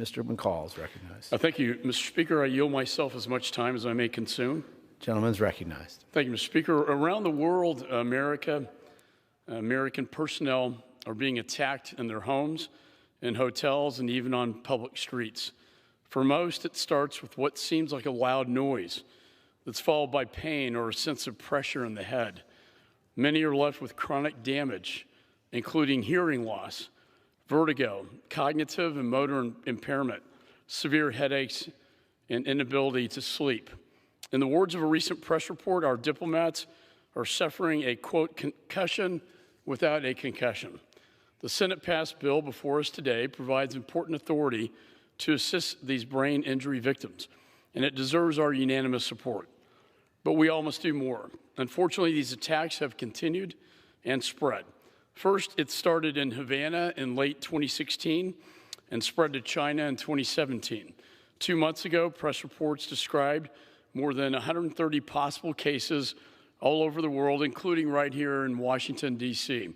Mr. McCall is recognized. Thank you, Mr. Speaker. I yield myself as much time as I may consume. Gentleman is recognized. Thank you, Mr. Speaker. Around the world, American personnel are being attacked in their homes, in hotels, and even on public streets. For most, it starts with what seems like a loud noise that's followed by pain or a sense of pressure in the head. Many are left with chronic damage, including hearing loss, vertigo, cognitive and motor impairment, severe headaches, and inability to sleep. In the words of a recent press report, our diplomats are suffering a, quote, concussion without a concussion. The Senate-passed bill before us today provides important authority to assist these brain injury victims, and it deserves our unanimous support. But we all must do more. Unfortunately, these attacks have continued and spread. First, it started in Havana in late 2016 and spread to China in 2017. 2 months ago, press reports described more than 130 possible cases all over the world, including right here in Washington, D.C.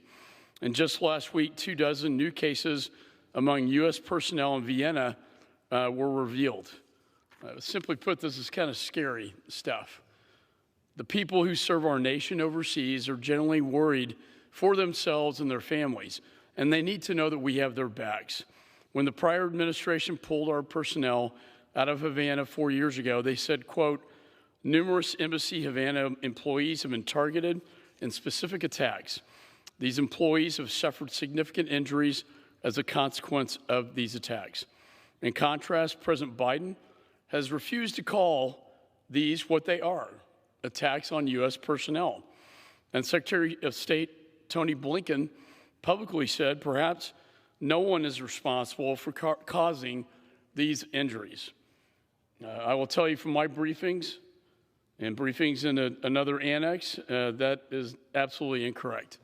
And just last week, 24 new cases among U.S. personnel in Vienna were revealed. Simply put, this is kind of scary stuff. The people who serve our nation overseas are generally worried for themselves and their families, and they need to know that we have their backs. When the prior administration pulled our personnel out of Havana 4 years ago, they said, quote, numerous Embassy Havana employees have been targeted in specific attacks. These employees have suffered significant injuries as a consequence of these attacks. In contrast, President Biden has refused to call these what they are, attacks on U.S. personnel. And Secretary of State Tony Blinken publicly said perhaps no one is responsible for causing these injuries. I will tell you from my briefings and briefings in another annex, that is absolutely incorrect.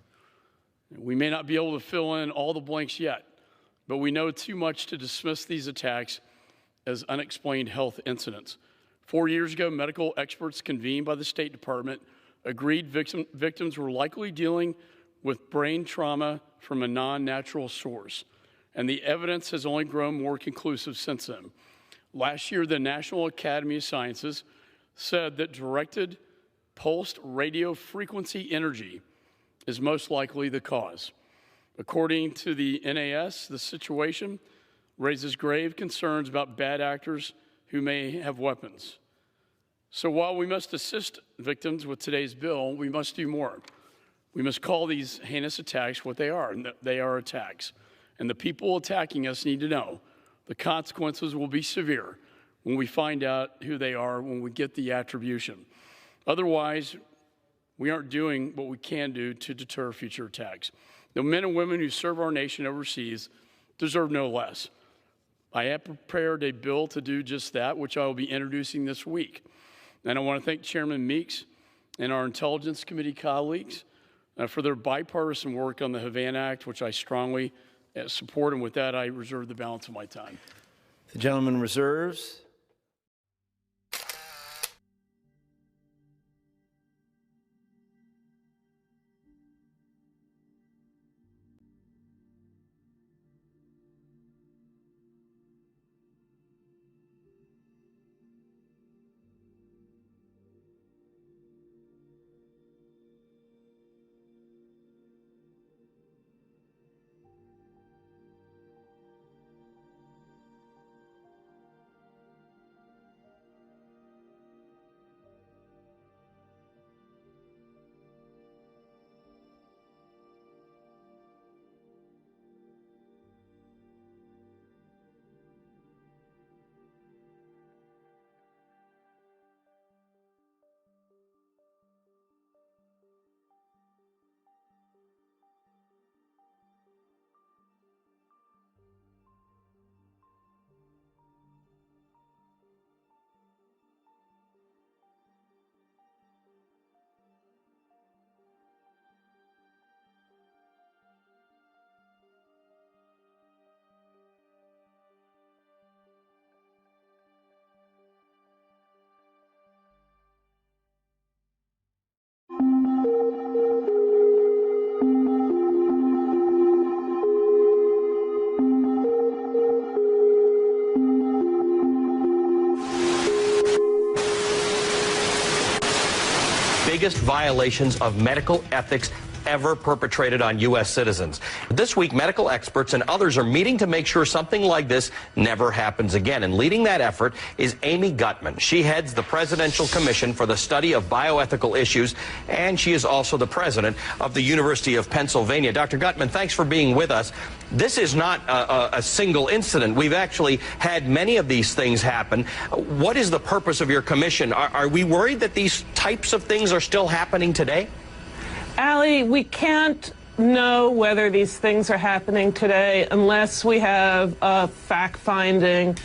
We may not be able to fill in all the blanks yet, but we know too much to dismiss these attacks as unexplained health incidents. 4 years ago, medical experts convened by the State Department agreed victims were likely dealing with brain trauma from a non-natural source, and the evidence has only grown more conclusive since then. Last year, the National Academy of Sciences said that directed pulsed radio frequency energy is most likely the cause. According to the NAS, the situation raises grave concerns about bad actors who may have weapons. So while we must assist victims with today's bill, we must do more. We must call these heinous attacks what they are, and they are attacks. And the people attacking us need to know the consequences will be severe when we find out who they are, when we get the attribution. Otherwise, we aren't doing what we can do to deter future attacks. The men and women who serve our nation overseas deserve no less. I have prepared a bill to do just that, which I will be introducing this week. And I want to thank Chairman Meeks and our Intelligence Committee colleagues for their bipartisan work on the Havana Act, which I strongly support. And with that, I reserve the balance of my time. The gentleman reserves. biggest violations of medical ethics ever perpetrated on U.S. citizens. This week, medical experts and others are meeting to make sure something like this never happens again. And leading that effort is Amy Gutmann. She heads the Presidential Commission for the Study of Bioethical Issues, and she is also the president of the University of Pennsylvania. Dr. Gutmann, thanks for being with us. This is not a single incident. We've actually had many of these things happen. What is the purpose of your commission? Are we worried that these types of things are still happening today? Allie, we can't know whether these things are happening today unless we have a fact-finding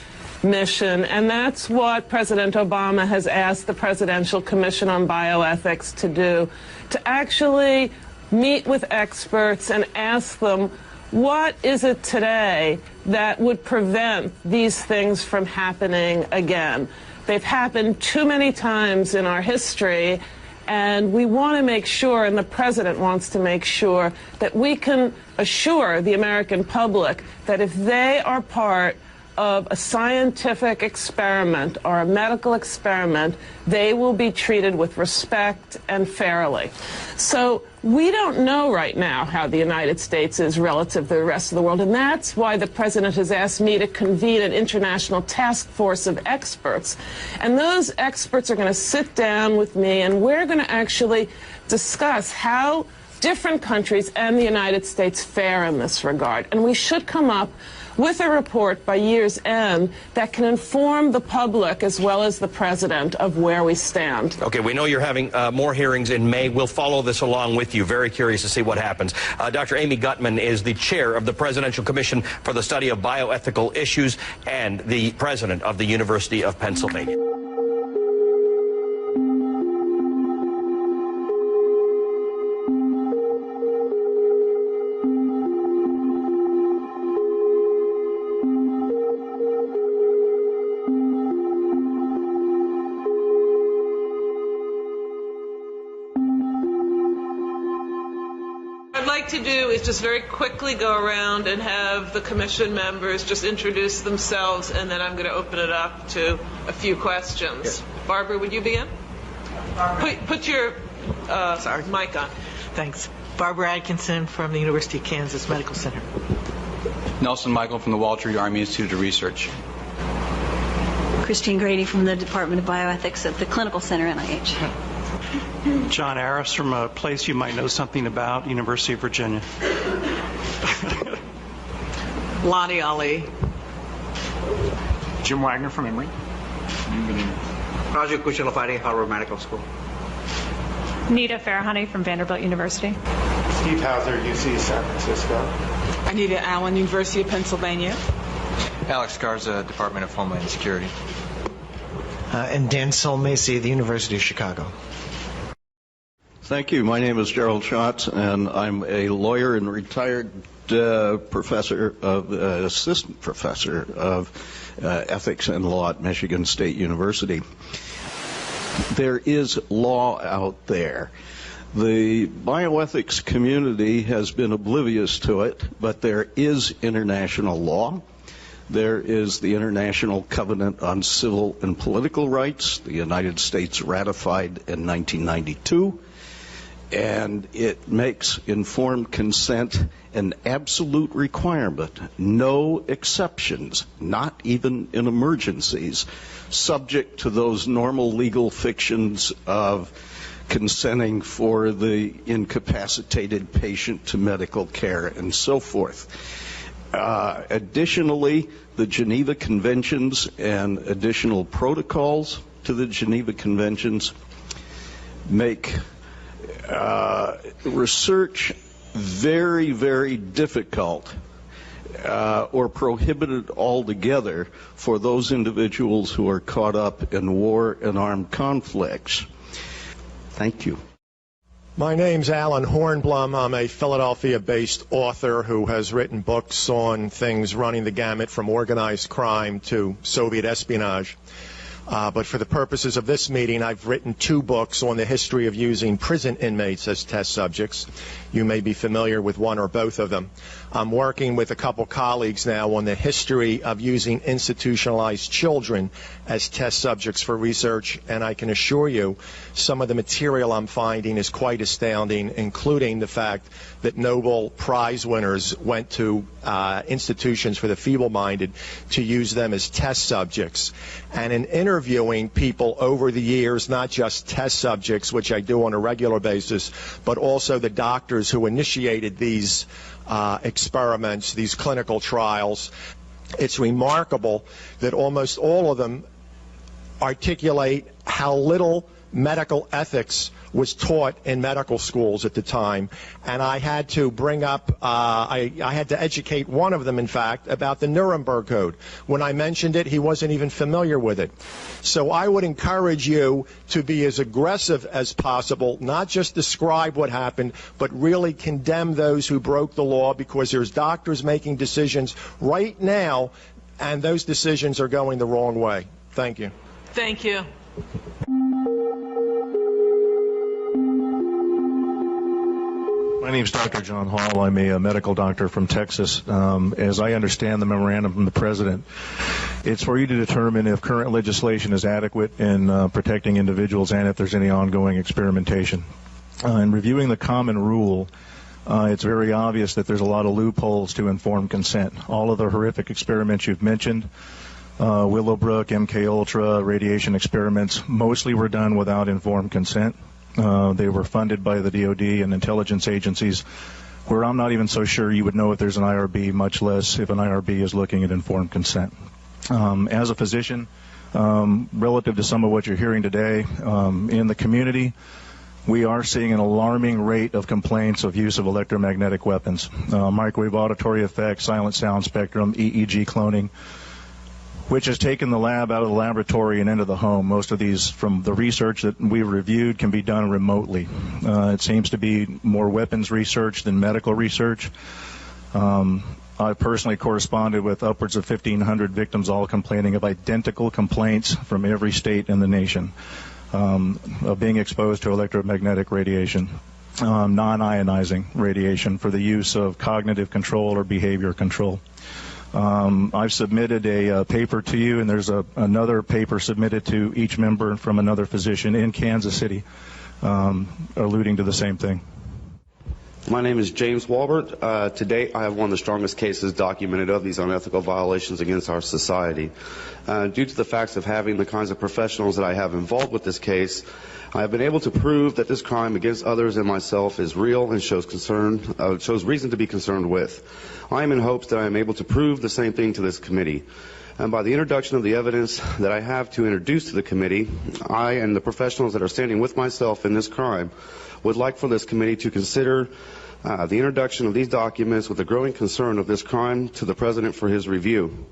mission, and that's what President Obama has asked the Presidential Commission on Bioethics to do, to actually meet with experts and ask them, what is it today that would prevent these things from happening again? They've happened too many times in our history, and we want to make sure, and the president wants to make sure, that we can assure the American public that if they are part of a scientific experiment or a medical experiment, they will be treated with respect and fairly. So we don't know right now how the United States is relative to the rest of the world, and that's why the president has asked me to convene an international task force of experts. And those experts are going to sit down with me, and we're going to actually discuss how different countries and the United States fare in this regard. And we should come up with a report by year's end that can inform the public as well as the president of where we stand. Okay, we know you're having more hearings in May. We'll follow this along with you. Very curious to see what happens. Dr. Amy Gutmann is the chair of the Presidential Commission for the Study of Bioethical Issues and the president of the University of Pennsylvania. What I'd like to do is just very quickly go around and have the commission members just introduce themselves, and then I'm going to open it up to a few questions. Barbara, would you begin? Put your mic on. Thanks. Barbara Atkinson from the University of Kansas Medical Center. Nelson Michael from the Walter Army Institute of Research. Christine Grady from the Department of Bioethics at the Clinical Center, NIH. John Harris from a place you might know something about, University of Virginia. Lonnie Ali. Jim Wagner from Emory. Raju Kuchalapati, Harvard Medical School. Nita Farahani from Vanderbilt University. Steve Hauser, UC San Francisco. Anita Allen, University of Pennsylvania. Alex Garza, Department of Homeland Security. And Dan Solmacy, the University of Chicago. Thank you. My name is Gerald Schatz, and I'm a lawyer and retired assistant professor of ethics and law at Michigan State University. There is law out there. The bioethics community has been oblivious to it, but there is international law. There is the International Covenant on Civil and Political Rights, the United States ratified in 1992, and it makes informed consent an absolute requirement. No exceptions, not even in emergencies, subject to those normal legal fictions of consenting for the incapacitated patient to medical care and so forth. Additionally, the Geneva Conventions and additional protocols to the Geneva Conventions make research very, very difficult or prohibited altogether for those individuals who are caught up in war and armed conflicts. Thank you. My name's Alan Hornblum. I'm a Philadelphia-based author who has written books on things running the gamut from organized crime to Soviet espionage. But for the purposes of this meeting, I've written 2 books on the history of using prison inmates as test subjects. You may be familiar with one or both of them. I'm working with a couple colleagues now on the history of using institutionalized children as test subjects for research, and I can assure you some of the material I'm finding is quite astounding, including the fact that Nobel Prize winners went to institutions for the feeble-minded to use them as test subjects. And in interviewing people over the years, not just test subjects, which I do on a regular basis, but also the doctors who initiated these experiments, these clinical trials, it's remarkable that almost all of them articulate how little medical ethics was taught in medical schools at the time. And I had to bring up, I had to educate one of them, in fact, about the Nuremberg Code. When I mentioned it, he wasn't even familiar with it. So I would encourage you to be as aggressive as possible, not just describe what happened, but really condemn those who broke the law, because there's doctors making decisions right now, and those decisions are going the wrong way. Thank you. Thank you. My name is Dr. John Hall. I'm a medical doctor from Texas. As I understand the memorandum from the President, it's for you to determine if current legislation is adequate in protecting individuals and if there's any ongoing experimentation. In reviewing the common rule, it's very obvious that there's a lot of loopholes to informed consent. All of the horrific experiments you've mentioned, Willowbrook, MKUltra, radiation experiments, mostly were done without informed consent. They were funded by the DOD and intelligence agencies, where I'm not even so sure you would know if there's an IRB, much less if an IRB is looking at informed consent. As a physician, relative to some of what you're hearing today, in the community, we are seeing an alarming rate of complaints of use of electromagnetic weapons, microwave auditory effects, silent sound spectrum, EEG cloning, which has taken the lab out of the laboratory and into the home. Most of these, from the research that we've reviewed, can be done remotely. It seems to be more weapons research than medical research. I personally corresponded with upwards of 1,500 victims, all complaining of identical complaints from every state in the nation of being exposed to electromagnetic radiation, non-ionizing radiation for the use of cognitive control or behavior control. I've submitted a paper to you, and there's another paper submitted to each member from another physician in Kansas City, alluding to the same thing. My name is James Walbert. To date, I have one of the strongest cases documented of these unethical violations against our society. Due to the facts of having the kinds of professionals that I have involved with this case, I have been able to prove that this crime against others and myself is real and shows reason to be concerned with. I am in hopes that I am able to prove the same thing to this committee. And by the introduction of the evidence that I have to introduce to the committee, I and the professionals that are standing with myself in this crime would like for this committee to consider the introduction of these documents with the growing concern of this crime to the President for his review.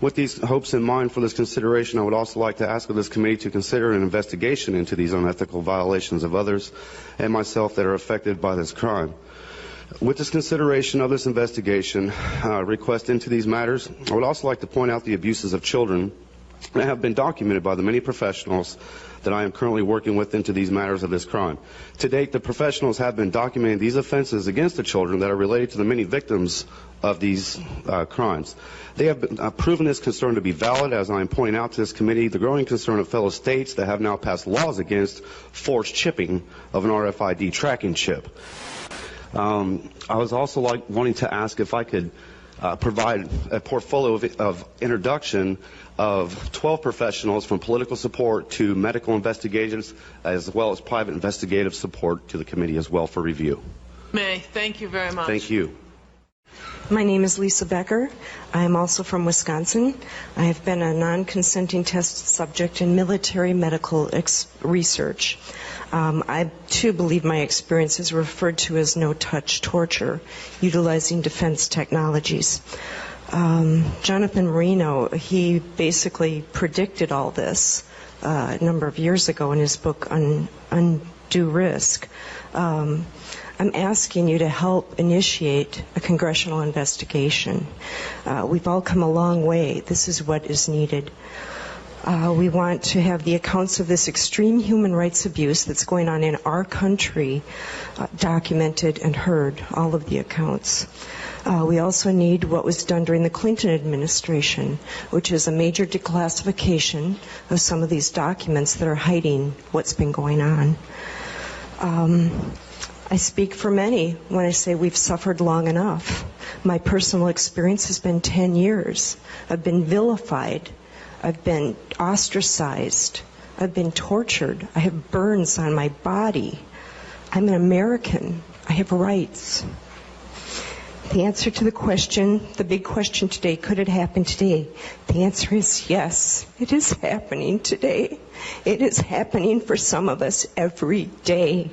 With these hopes in mind for this consideration, I would also like to ask of this committee to consider an investigation into these unethical violations of others and myself that are affected by this crime. With this consideration of this investigation request into these matters, I would also like to point out the abuses of children that have been documented by the many professionals that I am currently working with into these matters of this crime. To date, the professionals have been documenting these offenses against the children that are related to the many victims of these crimes. They have been, proven this concern to be valid, as I am pointing out to this committee, the growing concern of fellow states that have now passed laws against forced chipping of an RFID tracking chip. I was also wanting to ask if I could provide a portfolio of introduction of 12 professionals from political support to medical investigations, as well as private investigative support to the committee as well for review. May, thank you very much. Thank you. My name is Lisa Becker. I am also from Wisconsin. I have been a non-consenting test subject in military medical research. I, too, believe my experience is referred to as no-touch torture, utilizing defense technologies. Jonathan Marino, he basically predicted all this a number of years ago in his book Undue Risk. I'm asking you to help initiate a congressional investigation. We've all come a long way. This is what is needed. We want to have the accounts of this extreme human rights abuse that's going on in our country documented and heard, all of the accounts. We also need what was done during the Clinton administration, which is a major declassification of some of these documents that are hiding what's been going on. I speak for many when I say we've suffered long enough. My personal experience has been 10 years. I've been vilified. I've been ostracized. I've been tortured. I have burns on my body. I'm an American. I have rights. The answer to the question, the big question today, could it happen today? The answer is yes. It is happening today. It is happening for some of us every day.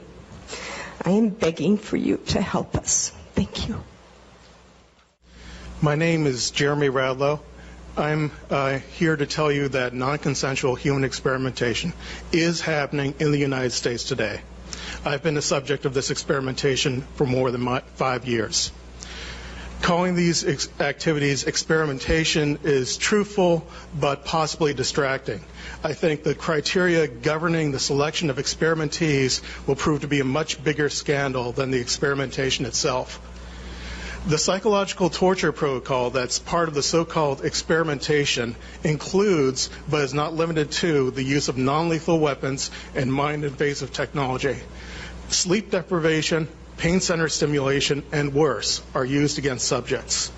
I am begging for you to help us. Thank you. My name is Jeremy Radlow. I'm here to tell you that non-consensual human experimentation is happening in the United States today. I've been the subject of this experimentation for more than 5 years. Calling these activities experimentation is truthful but possibly distracting. I think the criteria governing the selection of experimentees will prove to be a much bigger scandal than the experimentation itself. The psychological torture protocol that's part of the so-called experimentation includes, but is not limited to, the use of non-lethal weapons and mind-invasive technology. Sleep deprivation, pain center stimulation, and worse are used against subjects.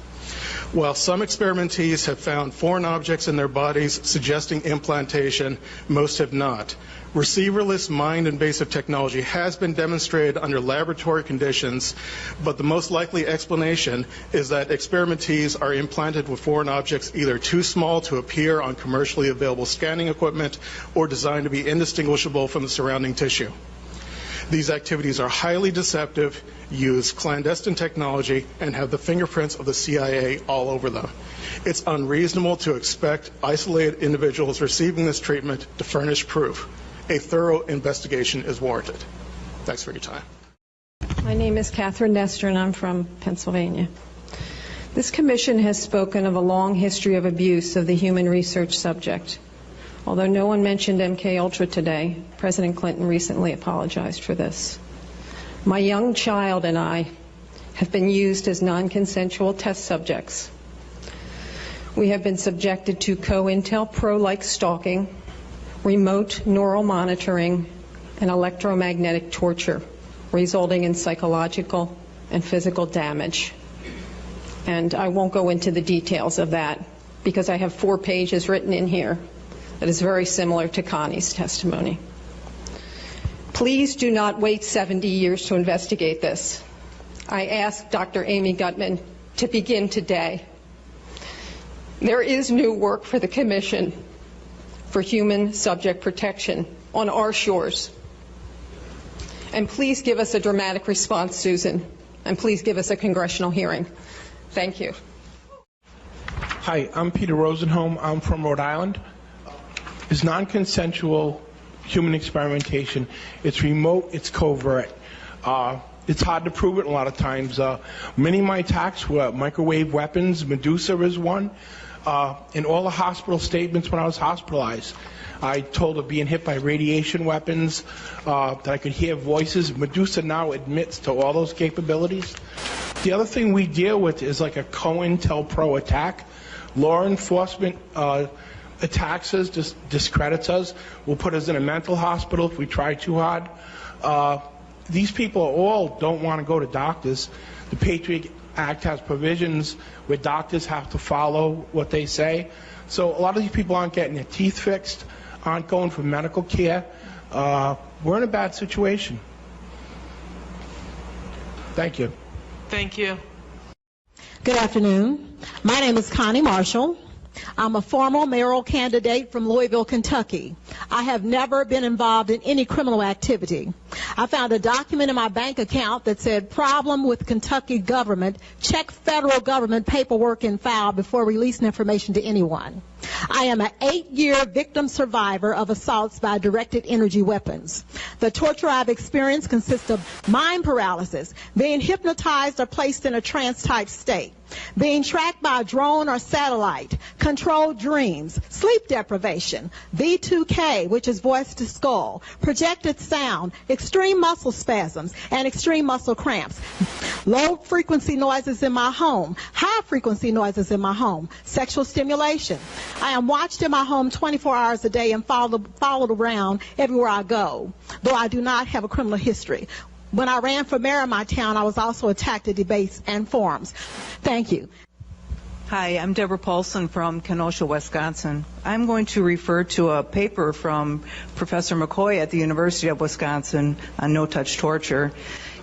While some experimentees have found foreign objects in their bodies suggesting implantation, most have not. Receiverless mind-invasive technology has been demonstrated under laboratory conditions, but the most likely explanation is that experimentees are implanted with foreign objects either too small to appear on commercially available scanning equipment or designed to be indistinguishable from the surrounding tissue. These activities are highly deceptive, use clandestine technology, and have the fingerprints of the CIA all over them. It's unreasonable to expect isolated individuals receiving this treatment to furnish proof. A thorough investigation is warranted. Thanks for your time. My name is Catherine Nestor, and I'm from Pennsylvania. This commission has spoken of a long history of abuse of the human research subject. Although no one mentioned MKUltra today, President Clinton recently apologized for this. My young child and I have been used as non-consensual test subjects. We have been subjected to COINTELPRO-like stalking, remote neural monitoring, and electromagnetic torture, resulting in psychological and physical damage. And I won't go into the details of that because I have 4 pages written in here that is very similar to Connie's testimony. Please do not wait 70 years to investigate this. I ask Dr. Amy Gutman to begin today. There is new work for the Commission for Human Subject Protection on our shores. And please give us a dramatic response, Susan, and please give us a congressional hearing. Thank you. Hi, I'm Peter Rosenholm. I'm from Rhode Island. It's non-consensual human experimentation. It's remote, it's covert. It's hard to prove it a lot of times. Many of my attacks were microwave weapons. Medusa is one. In all the hospital statements when I was hospitalized, I told of being hit by radiation weapons, that I could hear voices. Medusa now admits to all those capabilities. The other thing we deal with is like a COINTELPRO attack. Law enforcement attacks us, just discredits us, will put us in a mental hospital if we try too hard. These people all don't want to go to doctors. The Patriot Act has provisions where doctors have to follow what they say. So a lot of these people aren't getting their teeth fixed, aren't going for medical care. We're in a bad situation. Thank you. Thank you. Good afternoon. My name is Connie Marshall. I'm a former mayoral candidate from Louisville, Kentucky. I have never been involved in any criminal activity. I found a document in my bank account that said, problem with Kentucky government, check federal government paperwork and file before releasing information to anyone. I am an 8-year victim survivor of assaults by directed energy weapons. The torture I've experienced consists of mind paralysis, being hypnotized or placed in a trance-type state. being tracked by a drone or satellite, controlled dreams, sleep deprivation, V2K, which is voice to skull, projected sound, extreme muscle spasms, and extreme muscle cramps, low frequency noises in my home, high frequency noises in my home, sexual stimulation. I am watched in my home 24 hours a day and followed around everywhere I go, though I do not have a criminal history. When I ran for mayor of my town, I was also attacked at debates and forums. Thank you. Hi, I'm Deborah Paulson from Kenosha, Wisconsin. I'm going to refer to a paper from Professor McCoy at the University of Wisconsin on no-touch torture.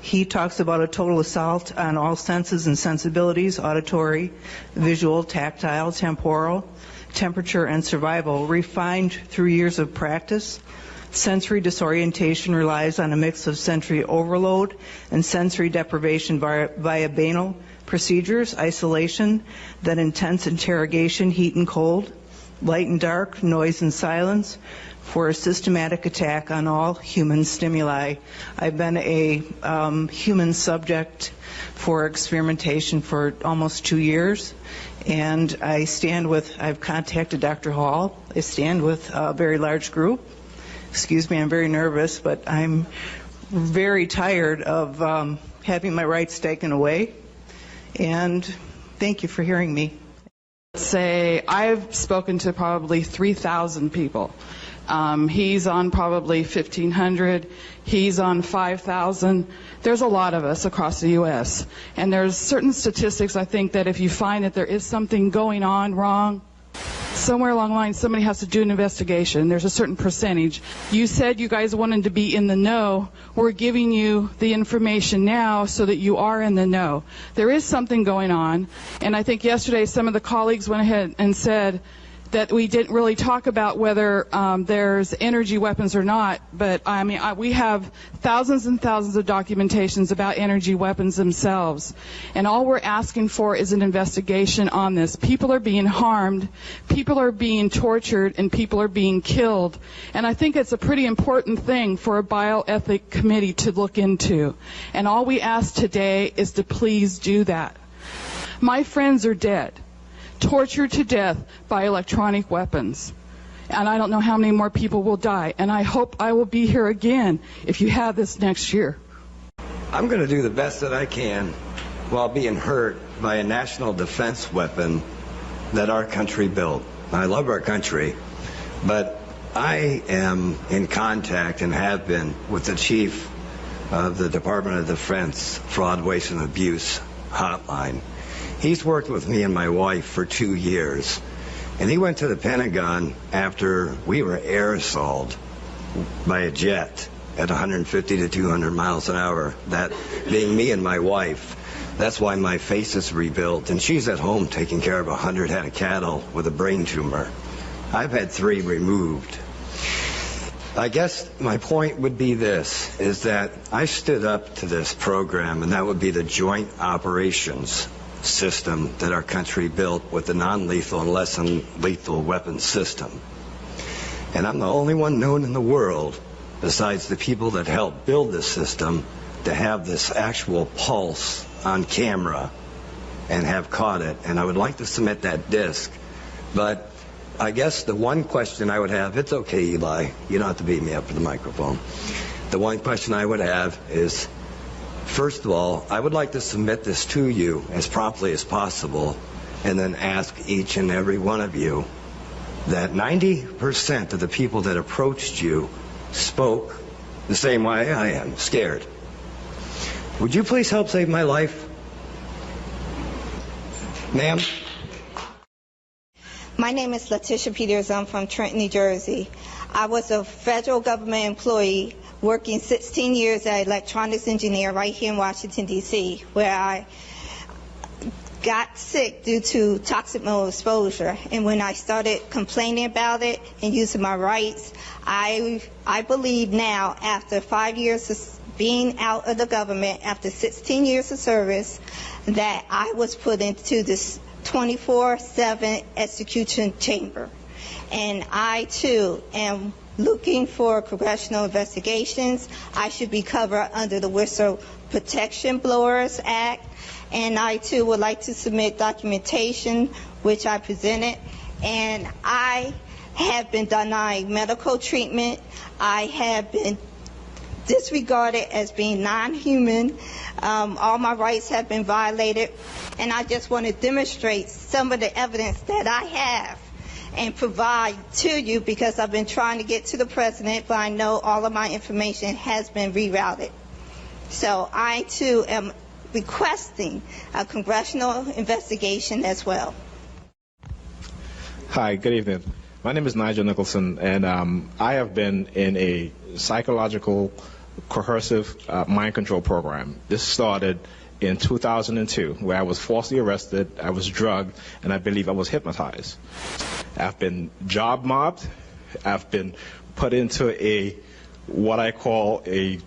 He talks about a total assault on all senses and sensibilities, auditory, visual, tactile, temporal, temperature, and survival, refined through years of practice. Sensory disorientation relies on a mix of sensory overload and sensory deprivation via banal procedures, isolation, then intense interrogation, heat and cold, light and dark, noise and silence, for a systematic attack on all human stimuli. I've been a human subject for experimentation for almost 2 years, and I've contacted Dr. Hall. I stand with a very large group. Excuse me, I'm very nervous, but I'm very tired of having my rights taken away. And thank you for hearing me. I've spoken to probably 3,000 people. He's on probably 1,500. He's on 5,000. There's a lot of us across the U.S. And there's certain statistics, I think, that if you find that there is something going on wrong, somewhere along the line somebody has to do an investigation. There's a certain percentage. You said you guys wanted to be in the know. We're giving you the information now so that you are in the know. There is something going on, and I think yesterday some of the colleagues went ahead and said that we didn't really talk about whether there's energy weapons or not, but I mean, we have thousands and thousands of documentations about energy weapons themselves, and all we're asking for is an investigation on this. People are being harmed, people are being tortured, and people are being killed, and I think it's a pretty important thing for a bioethic committee to look into, and all we ask today is to please do that. My friends are dead, tortured to death by electronic weapons. And I don't know how many more people will die. And I hope I will be here again if you have this next year. I'm going to do the best that I can while being hurt by a national defense weapon that our country built. I love our country, but I am in contact and have been with the chief of the Department of Defense Fraud, Waste, and Abuse hotline. He's worked with me and my wife for 2 years, and he went to the Pentagon after we were air assaulted by a jet at 150 to 200 miles an hour, that being me and my wife. That's why my face is rebuilt, and she's at home taking care of 100 head of cattle with a brain tumor. I've had 3 removed. I guess my point would be this, is that I stood up to this program, and that would be the Joint Operations System that our country built with the non-lethal and less than lethal weapons system. And I'm the only one known in the world, besides the people that helped build this system, to have this actual pulse on camera and have caught it. And I would like to submit that disc. But I guess the one question I would have, it's okay, Eli, you don't have to beat me up for the microphone. The one question I would have is, first of all, I would like to submit this to you as promptly as possible, and then ask each and every one of you that 90% of the people that approached you spoke the same way I am, scared. Would you please help save my life? Ma'am? My name is Letitia Peters. I'm from Trenton, New Jersey. I was a federal government employee working 16 years as an electronics engineer right here in Washington, D.C., where I got sick due to toxic mold exposure. And when I started complaining about it and using my rights, I believe now, after 5 years of being out of the government, after 16 years of service, that I was put into this 24/7 execution chamber. And I, too, am looking for congressional investigations. I should be covered under the Protection Blowers Act, and I too would like to submit documentation which I presented. And I have been denied medical treatment. I have been disregarded as being non-human. All my rights have been violated, and I just want to demonstrate some of the evidence that I have and provide to you, because I've been trying to get to the president, but I know all of my information has been rerouted. So I too am requesting a congressional investigation as well. Hi, good evening. My name is Nigel Nicholson, and I have been in a psychological coercive mind control program. This started in 2002, where I was falsely arrested, I was drugged, and I believe I was hypnotized. I've been job mobbed. I've been put into a what I call a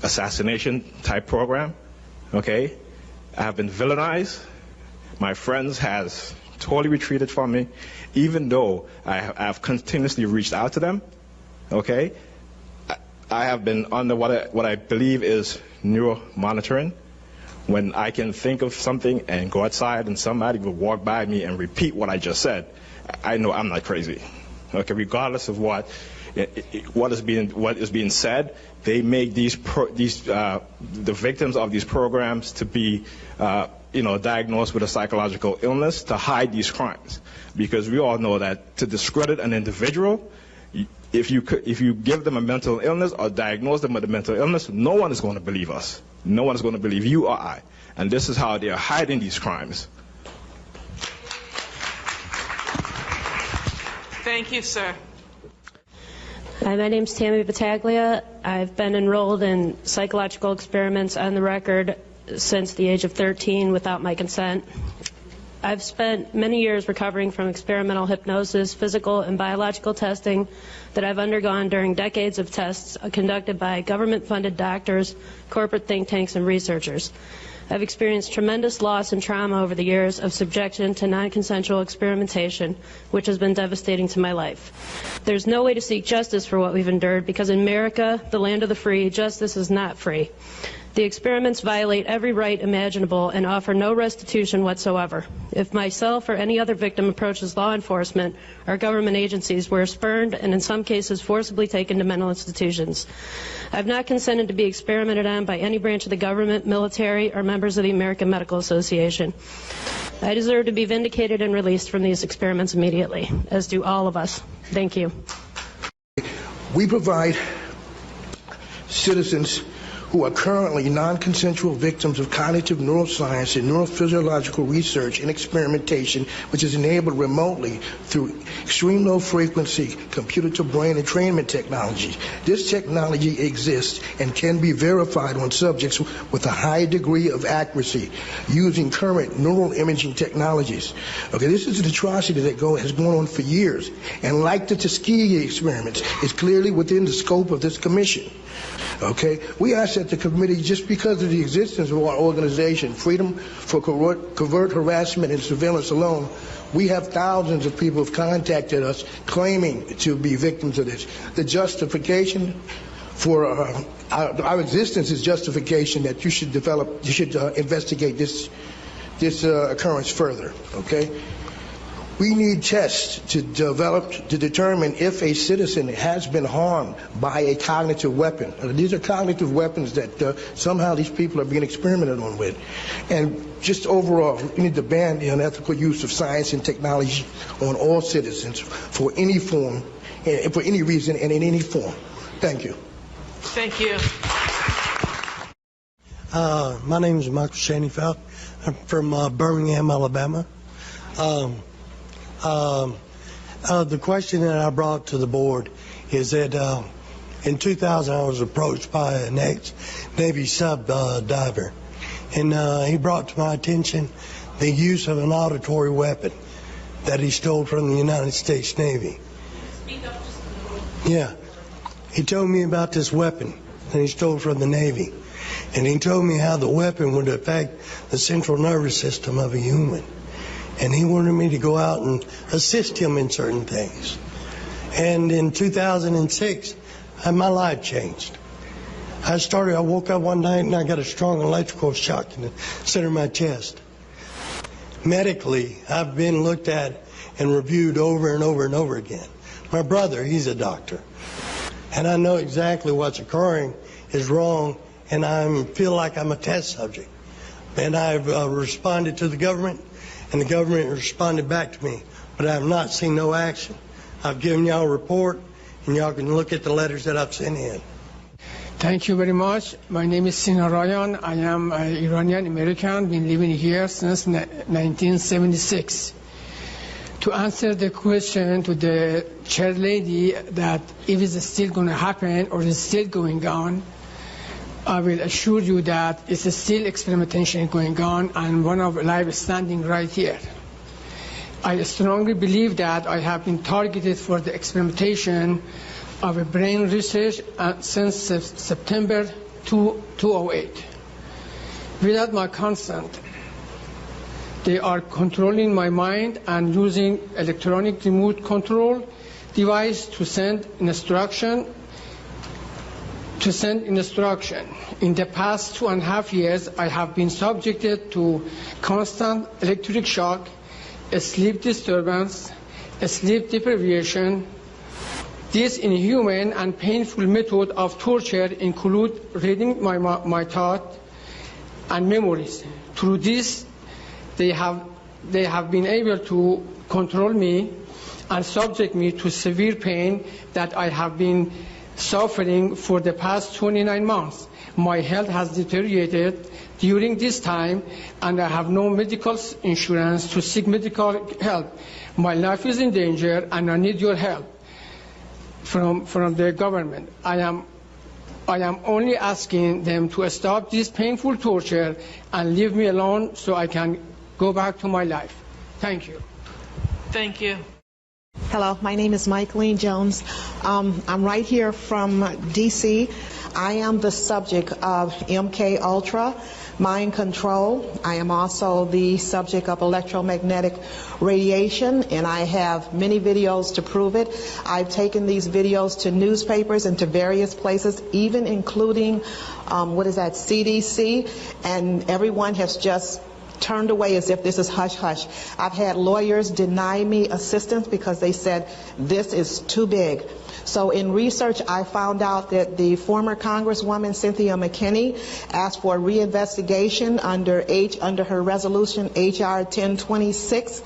assassination type program. Okay, I have been villainized. My friends has totally retreated from me, even though I have continuously reached out to them. Okay, I have been under what I believe is neuro monitoring. When I can think of something and go outside and somebody will walk by me and repeat what I just said, I know I'm not crazy. Okay, regardless of what is being said, they make the victims of these programs to be diagnosed with a psychological illness to hide these crimes, because we all know that to discredit an individual, if you give them a mental illness or diagnose them with a mental illness, no one is going to believe us. No one is going to believe you or I. And this is how they are hiding these crimes. Thank you, sir. Hi, my name's Tammy Battaglia. I've been enrolled in psychological experiments on the record since the age of 13 without my consent. I've spent many years recovering from experimental hypnosis, physical and biological testing that I've undergone during decades of tests conducted by government-funded doctors, corporate think tanks, and researchers. I've experienced tremendous loss and trauma over the years of subjection to non-consensual experimentation, which has been devastating to my life. There's no way to seek justice for what we've endured, because in America, the land of the free, justice is not free. The experiments violate every right imaginable and offer no restitution whatsoever. If myself or any other victim approaches law enforcement or government agencies, we're spurned and in some cases forcibly taken to mental institutions. I've not consented to be experimented on by any branch of the government, military, or members of the American Medical Association. I deserve to be vindicated and released from these experiments immediately, as do all of us. Thank you. We provide citizens who are currently non-consensual victims of cognitive neuroscience and neurophysiological research and experimentation, which is enabled remotely through extreme low-frequency computer-to-brain entrainment technology. This technology exists and can be verified on subjects with a high degree of accuracy using current neural imaging technologies. Okay, this is an atrocity that has gone on for years, and like the Tuskegee experiments, is clearly within the scope of this commission. Okay, we ask that the committee, just because of the existence of our organization, Freedom for Covert Harassment and Surveillance alone, we have thousands of people who have contacted us claiming to be victims of this. The justification for our existence is justification that you should investigate this occurrence further. Okay. We need tests to determine if a citizen has been harmed by a cognitive weapon. These are cognitive weapons that somehow these people are being experimented on with. And just overall, we need to ban the unethical use of science and technology on all citizens for any form, for any reason, and in any form. Thank you. Thank you. My name is Michael Shaneyfeld. I'm from Birmingham, Alabama. The question that I brought to the board is that in 2000 I was approached by an ex-Navy sub diver, and he brought to my attention the use of an auditory weapon that he stole from the United States Navy. Yeah, he told me about this weapon that he stole from the Navy, and he told me how the weapon would affect the central nervous system of a human. And he wanted me to go out and assist him in certain things. And in 2006, my life changed. I woke up one night and I got a strong electrical shock in the center of my chest. Medically, I've been looked at and reviewed over and over and over again. My brother, he's a doctor, and I know exactly what's occurring is wrong, and I feel like I'm a test subject. And I've responded to the government, and the government responded back to me, but I have not seen no action. I've given y'all a report, and y'all can look at the letters that I've sent in. Thank you very much. My name is Sina Rayan. I am an Iranian American, been living here since 1976. To answer the question to the chair lady that if it's still going to happen or is still going on, I will assure you that it's still experimentation going on, and one of live standing right here. I strongly believe that I have been targeted for the experimentation of a brain research since September 2008. Without my consent, they are controlling my mind and using electronic remote control device to send instruction. In the past 2.5 years, I have been subjected to constant electric shock, sleep disturbance, sleep deprivation. This inhuman and painful method of torture include reading my thoughts and memories. Through this, they have been able to control me and subject me to severe pain that I have been suffering for the past 29 months. My health has deteriorated during this time, and I have no medical insurance to seek medical help. My life is in danger, and I need your help from the government. I am only asking them to stop this painful torture and leave me alone so I can go back to my life. Thank you. Thank you. Hello, my name is Michaeline Jones. I'm right here from D.C. I am the subject of MK Ultra, mind control. I am also the subject of electromagnetic radiation, and I have many videos to prove it. I've taken these videos to newspapers and to various places, even including, CDC, and everyone has just turned away as if this is hush-hush. I've had lawyers deny me assistance because they said this is too big. So in research, I found out that the former Congresswoman Cynthia McKinney asked for a reinvestigation under her resolution HR 1026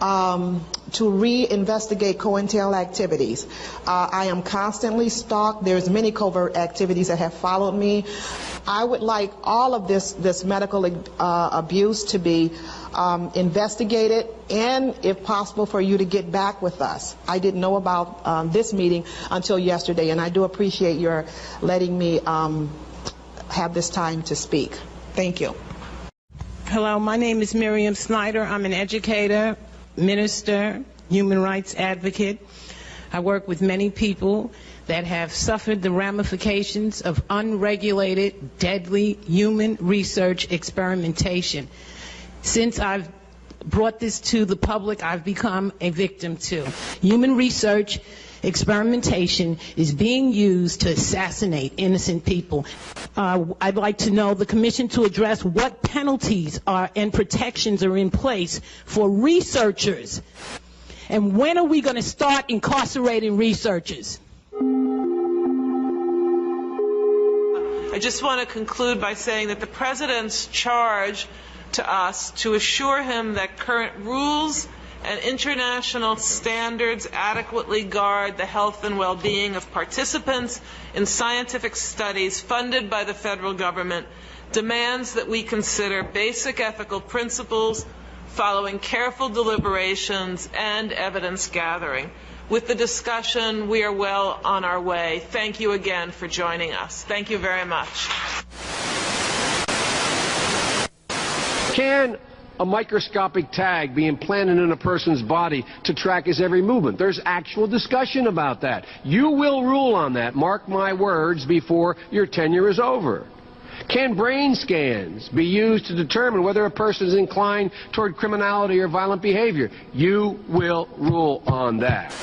to reinvestigate COINTEL activities. I am constantly stalked. There's many covert activities that have followed me. I would like all of this medical abuse to be investigated, and if possible for you to get back with us. I didn't know about this meeting until yesterday, and I do appreciate your letting me have this time to speak. Thank you. Hello, my name is Miriam Snyder. I'm an educator, minister, human rights advocate. I work with many people that have suffered the ramifications of unregulated, deadly human research experimentation. Since I've brought this to the public, I've become a victim too. Human research experimentation is being used to assassinate innocent people. I'd like to know the Commission to address what penalties and protections are in place for researchers, and when are we going to start incarcerating researchers? I just want to conclude by saying that the President's charge to us to assure him that current rules and international standards adequately guard the health and well-being of participants in scientific studies funded by the federal government demands that we consider basic ethical principles following careful deliberations and evidence gathering. With the discussion, we are well on our way. Thank you again for joining us. Thank you very much. Can a microscopic tag be implanted in a person's body to track his every movement? There's actual discussion about that. You will rule on that, mark my words, before your tenure is over. Can brain scans be used to determine whether a person is inclined toward criminality or violent behavior? You will rule on that.